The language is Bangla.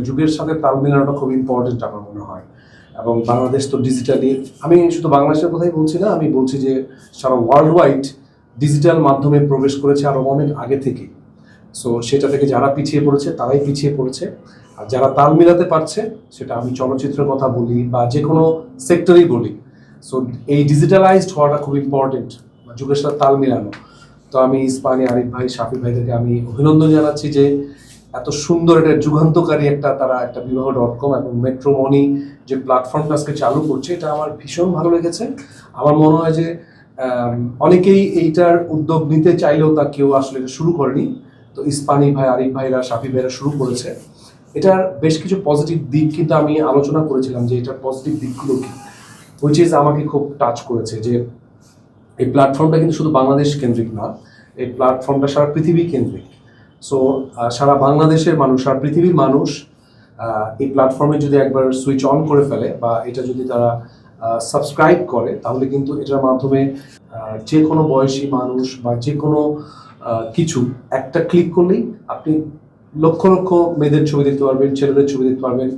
যুগের সাথে তাল মেলানোটা খুব ইম্পর্টেন্ট আমার মনে হয়। এবং বাংলাদেশ তো ডিজিটালি, আমি শুধু বাংলাদেশের কথাই বলছি না, আমি বলছি যে সারা ওয়ার্ল্ড ওয়াইড ডিজিটাল মাধ্যমে প্রবেশ করেছে আরও অনেক আগে থেকে। সো সেটা থেকে যারা পিছিয়ে পড়েছে তারাই পিছিয়ে পড়েছে, আর যারা তাল মিলাতে পারছে, সেটা আমি চলচ্চিত্রের কথা বলি বা যে কোনো সেক্টরেই বলি, সো এই ডিজিটালাইজড হওয়াটা খুব ইম্পর্টেন্ট, যুগের সাথে তাল মিলানো। তো আমি ইস্পানি, আরিফ ভাই, শাফি ভাইদেরকে আমি অভিনন্দন জানাচ্ছি যে এত সুন্দর একটা যুগান্তকারী তারা একটা বিবাহ.com এবং মেট্রোমনি যে প্ল্যাটফর্মটা আজকে চালু করছে, এটা আমার ভীষণ ভালো লেগেছে। আমার মনে হয় যে অনেকেই এইটার উদ্যোগ নিতে চাইলেও তা কেউ আসলে এটা শুরু করেনি। তো ইস্পানি ভাই, আরিফ ভাইরা, শাফি ভাইরা শুরু করেছে। এটার বেশ কিছু পজিটিভ দিক কিন্তু আমি আলোচনা করেছিলাম যে এটার পজিটিভ দিকগুলো কি, হুইচ ইজ আমাকে খুব টাচ করেছে। যে এই প্ল্যাটফর্মটা কিন্তু শুধু বাংলাদেশ কেন্দ্রিক না, এই প্ল্যাটফর্মটা সারা পৃথিবী কেন্দ্রিক। সো সারা বাংলাদেশের মানুষ, সারা পৃথিবীর মানুষ এই প্ল্যাটফর্মে যদি একবার সুইচ অন করে ফেলে বা এটা যদি তারা সাবস্ক্রাইব করে, তাহলে কিন্তু এটার মাধ্যমে যে কোনো বয়সী মানুষ বা যে কোনো কিছু একটা ক্লিক করলেই আপনি লক্ষ লক্ষ মেয়েদের ছবি দেখতে পারবেন, ছেলেদের ছবি দেখতে পারবেন।